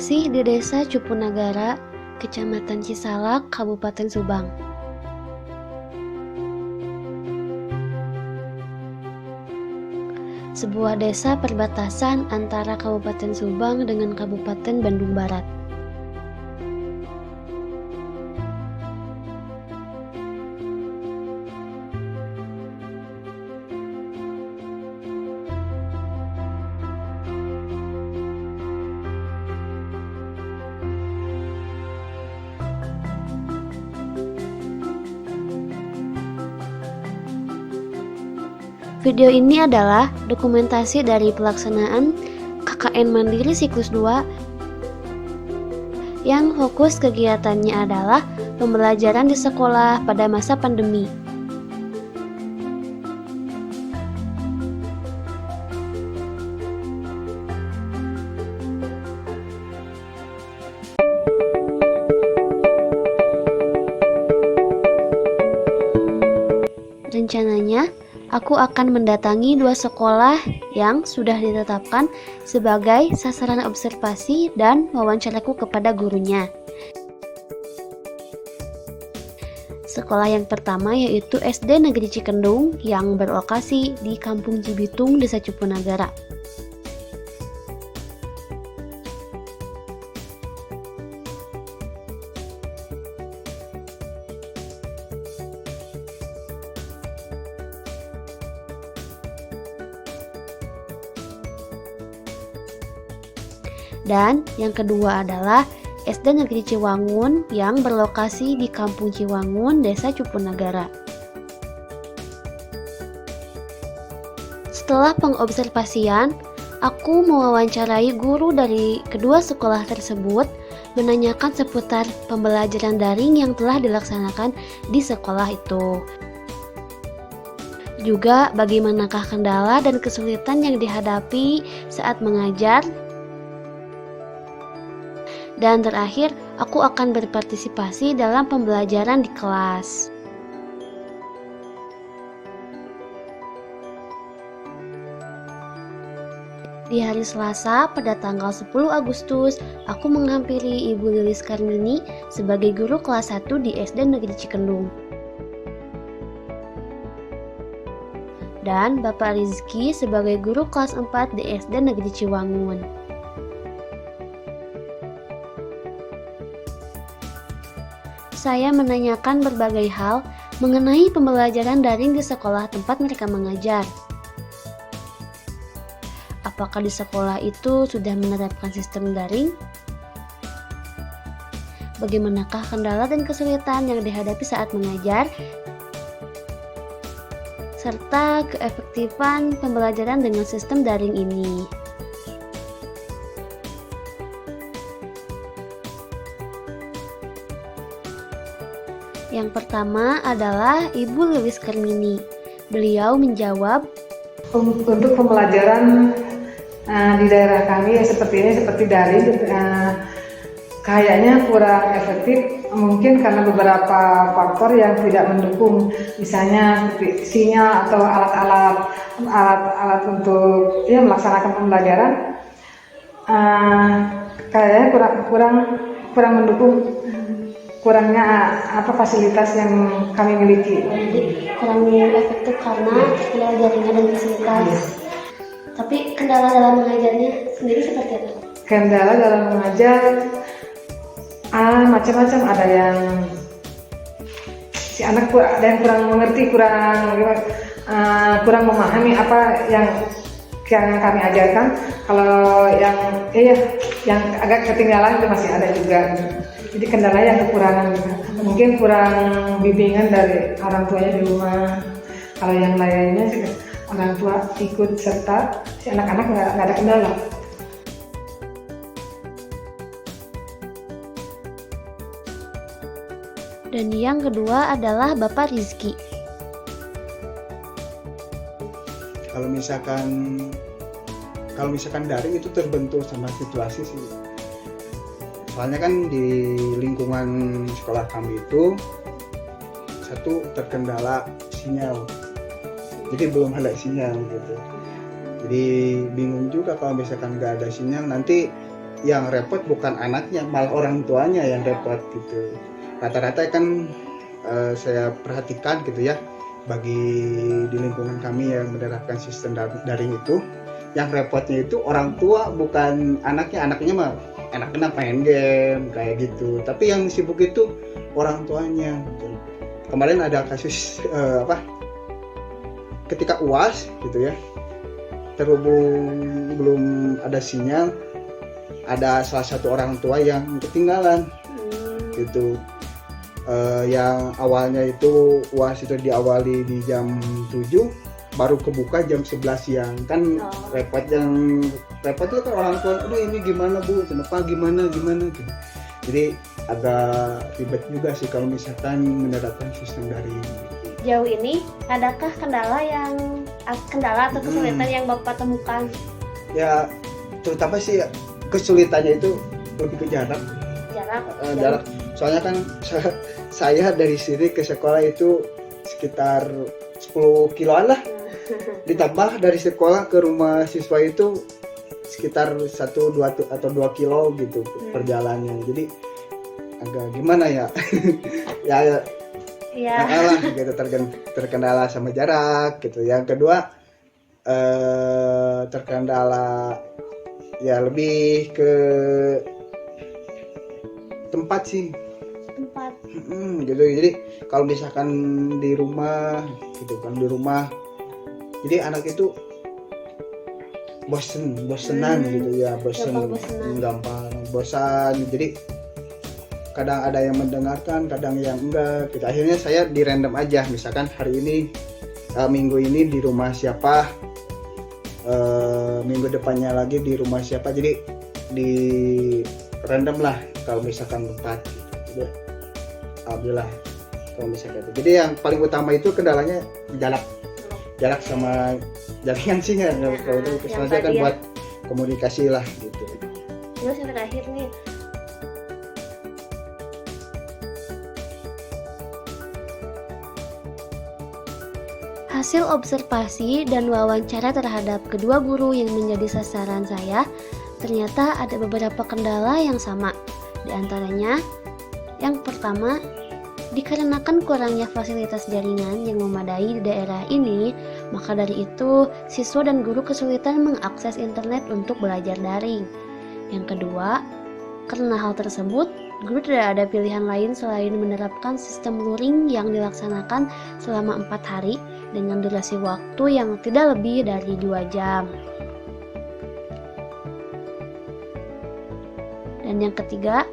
masih di Desa Cupunagara, Kecamatan Cisalak, Kabupaten Subang. Sebuah desa perbatasan antara Kabupaten Subang dengan Kabupaten Bandung Barat. Video ini adalah dokumentasi dari pelaksanaan KKN Mandiri Siklus 2 yang fokus kegiatannya adalah pembelajaran di sekolah pada masa pandemi. Rencananya, aku akan mendatangi 2 sekolah yang sudah ditetapkan sebagai sasaran observasi dan wawancaraku kepada gurunya. Sekolah yang pertama yaitu SD Negeri Cikendung yang berlokasi di Kampung Cibitung, Desa Cupunagara. Dan yang kedua adalah SD Negeri Ciwangun yang berlokasi di Kampung Ciwangun, Desa Cupunagara. Setelah pengobservasian, aku mewawancarai guru dari kedua sekolah tersebut menanyakan seputar pembelajaran daring yang telah dilaksanakan di sekolah itu. Juga bagaimanakah kendala dan kesulitan yang dihadapi saat mengajar. Dan terakhir, aku akan berpartisipasi dalam pembelajaran di kelas. Di hari Selasa pada tanggal 10 Agustus, aku menghampiri Ibu Lilis Karmini sebagai guru kelas 1 di SD Negeri Cikendung. Dan Bapak Rizky sebagai guru kelas 4 di SD Negeri Ciwangun. Saya menanyakan berbagai hal mengenai pembelajaran daring di sekolah tempat mereka mengajar. Apakah di sekolah itu sudah menerapkan sistem daring? Bagaimanakah kendala dan kesulitan yang dihadapi saat mengajar? Serta keefektifan pembelajaran dengan sistem daring ini. Yang pertama adalah Ibu Lilis Karmini. Beliau menjawab, untuk pembelajaran di daerah kami seperti ini, seperti daring, kayaknya kurang efektif, mungkin karena beberapa faktor yang tidak mendukung, misalnya seperti sinyal atau alat untuk melaksanakan pembelajaran, kayaknya kurang mendukung. Kurangnya fasilitas yang kami miliki. Jadi kurang efektif karena kendala jaringan dan fasilitas. Tapi kendala dalam mengajarnya sendiri seperti apa? Kendala dalam mengajar macam-macam, ada yang si anak ada yang kurang mengerti, kurang memahami apa yang kami ajarkan. Kalau yang agak ketinggalan itu masih ada juga. Jadi kendala yang kekurangan, mungkin kurang bimbingan dari orang tuanya di rumah. Kalau yang lainnya orang tua ikut serta, si anak-anak nggak ada kendala. Dan yang kedua adalah Bapak Rizky. Kalau misalkan daring itu terbentuk sama situasi sih. Soalnya kan di lingkungan sekolah kami itu satu terkendala sinyal, jadi belum ada sinyal gitu. Jadi bingung juga kalau misalkan nggak ada sinyal, nanti yang repot bukan anaknya, malah orang tuanya yang repot gitu. Rata-rata kan saya perhatikan gitu ya, bagi di lingkungan kami yang menerapkan sistem daring itu, yang repotnya itu orang tua bukan anaknya mah enaknya main game kayak gitu, tapi yang sibuk itu orang tuanya gitu. Kemarin ada kasus ketika UAS gitu ya, terhubung belum ada sinyal, ada salah satu orang tua yang ketinggalan gitu. Yang awalnya itu UAS itu diawali di jam 7, baru kebuka jam 11 siang kan. repot itu kan orang tua, aduh ini gimana Bu, kenapa gimana gitu. Jadi agak ribet juga sih kalau misalkan menerapkan sistem daring. Jauh ini adakah kendala atau kesulitan yang Bapak temukan? Ya terutama sih kesulitannya itu lebih ke jarak. Soalnya kan saya dari sini ke sekolah itu sekitar 10 kiloan lah. Ditambah dari sekolah ke rumah siswa itu sekitar 1-2 atau 2 kilo gitu perjalanannya. Jadi agak gimana ya? ya gitu, terkendala sama jarak gitu. Yang kedua terkendala ya lebih ke tempat sih. Gitu. Jadi kalau misalkan di rumah gitu kan, jadi anak itu bosenan gitu ya, gampang bosan. Jadi kadang ada yang mendengarkan, kadang yang enggak gitu. Akhirnya saya di random aja, misalkan hari ini minggu ini di rumah siapa, minggu depannya lagi di rumah siapa, jadi di random lah kalau misalkan tempat gitu. Alhamdulillah kalau misalkan itu. Jadi yang paling utama itu kendalanya jarak sama jaringan sinyal. Kalau itu sengaja kan buat komunikasi lah gitu. Terus yang terakhir nih, hasil observasi dan wawancara terhadap kedua guru yang menjadi sasaran saya, ternyata ada beberapa kendala yang sama. Di antaranya, yang pertama, dikarenakan kurangnya fasilitas jaringan yang memadai di daerah ini, maka dari itu siswa dan guru kesulitan mengakses internet untuk belajar daring. Yang kedua, karena hal tersebut, guru tidak ada pilihan lain selain menerapkan sistem luring yang dilaksanakan selama 4 hari dengan durasi waktu yang tidak lebih dari 2 jam. Dan yang ketiga,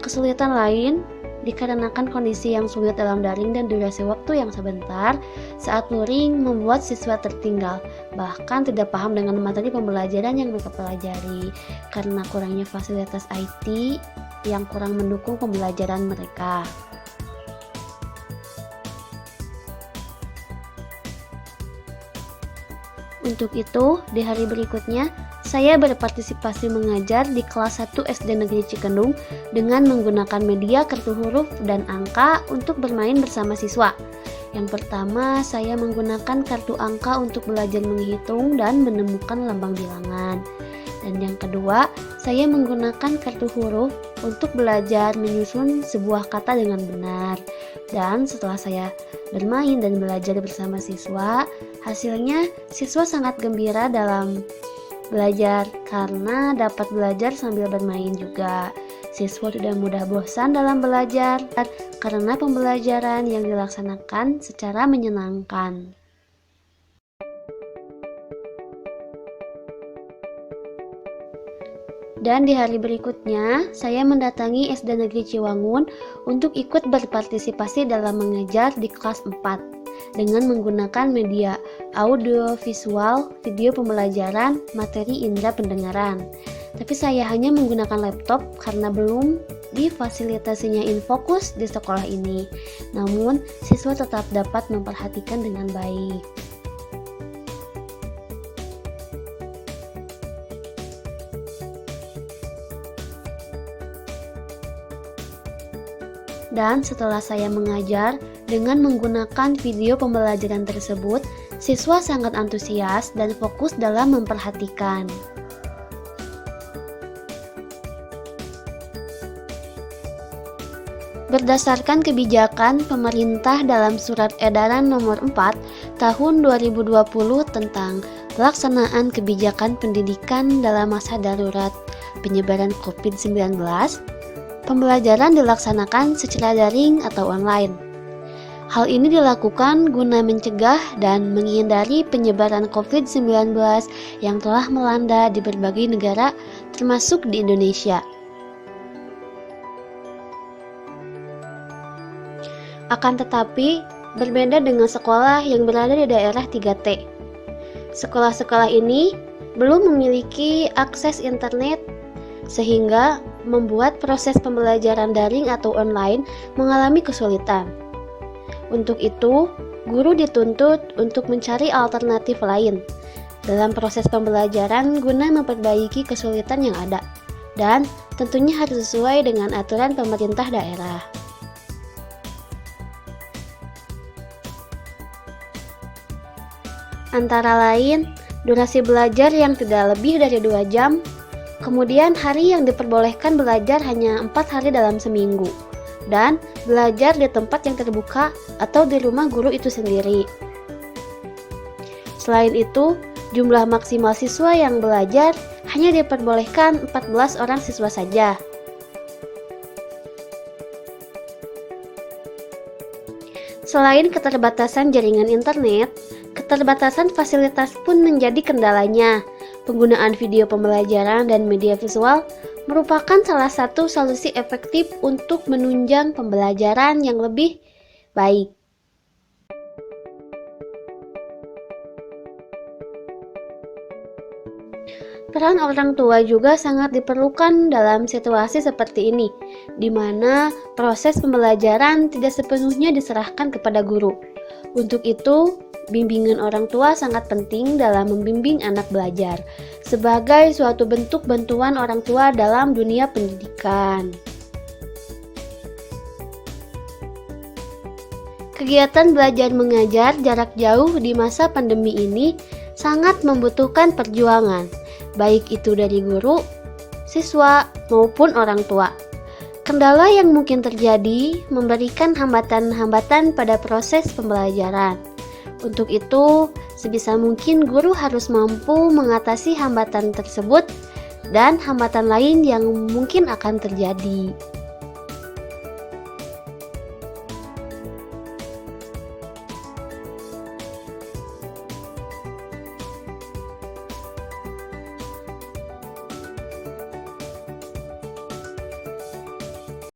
kesulitan lain dikarenakan kondisi yang sulit dalam daring dan durasi waktu yang sebentar saat luring membuat siswa tertinggal, bahkan tidak paham dengan materi pembelajaran yang mereka pelajari karena kurangnya fasilitas IT yang kurang mendukung pembelajaran mereka. Untuk itu, di hari berikutnya, saya berpartisipasi mengajar di kelas 1 SD Negeri Cikendung dengan menggunakan media kartu huruf dan angka untuk bermain bersama siswa. Yang pertama, saya menggunakan kartu angka untuk belajar menghitung dan menemukan lambang bilangan. Dan yang kedua, saya menggunakan kartu huruf untuk belajar menyusun sebuah kata dengan benar. Dan setelah saya bermain dan belajar bersama siswa, hasilnya siswa sangat gembira dalam belajar karena dapat belajar sambil bermain juga. Siswa tidak mudah bosan dalam belajar karena pembelajaran yang dilaksanakan secara menyenangkan. Dan di hari berikutnya, saya mendatangi SD Negeri Ciwangun untuk ikut berpartisipasi dalam mengajar di kelas 4 dengan menggunakan media audio, visual, video pembelajaran, materi indera pendengaran. Tapi saya hanya menggunakan laptop karena belum difasilitasinya Infocus di sekolah ini. Namun, siswa tetap dapat memperhatikan dengan baik. Dan setelah saya mengajar dengan menggunakan video pembelajaran tersebut, siswa sangat antusias dan fokus dalam memperhatikan. Berdasarkan kebijakan pemerintah dalam Surat Edaran Nomor 4 Tahun 2020 tentang pelaksanaan kebijakan pendidikan dalam masa darurat penyebaran COVID-19, pembelajaran dilaksanakan secara daring atau online. Hal ini dilakukan guna mencegah dan menghindari penyebaran COVID-19 yang telah melanda di berbagai negara, termasuk di Indonesia. Akan tetapi, berbeda dengan sekolah yang berada di daerah 3T. Sekolah-sekolah ini belum memiliki akses internet, sehingga membuat proses pembelajaran daring atau online mengalami kesulitan. Untuk itu, guru dituntut untuk mencari alternatif lain dalam proses pembelajaran guna memperbaiki kesulitan yang ada, dan tentunya harus sesuai dengan aturan pemerintah daerah. Antara lain, durasi belajar yang tidak lebih dari 2 jam, kemudian hari yang diperbolehkan belajar hanya 4 hari dalam seminggu, dan belajar di tempat yang terbuka atau di rumah guru itu sendiri. Selain itu, jumlah maksimal siswa yang belajar hanya diperbolehkan 14 orang siswa saja. Selain keterbatasan jaringan internet, keterbatasan fasilitas pun menjadi kendalanya. Penggunaan video pembelajaran dan media visual merupakan salah satu solusi efektif untuk menunjang pembelajaran yang lebih baik. Peran orang tua juga sangat diperlukan dalam situasi seperti ini, di mana proses pembelajaran tidak sepenuhnya diserahkan kepada guru. Untuk itu, bimbingan orang tua sangat penting dalam membimbing anak belajar, sebagai suatu bentuk bantuan orang tua dalam dunia pendidikan. Kegiatan belajar mengajar jarak jauh di masa pandemi ini sangat membutuhkan perjuangan, baik itu dari guru, siswa, maupun orang tua. Kendala yang mungkin terjadi memberikan hambatan-hambatan pada proses pembelajaran. Untuk itu, sebisa mungkin guru harus mampu mengatasi hambatan tersebut dan hambatan lain yang mungkin akan terjadi.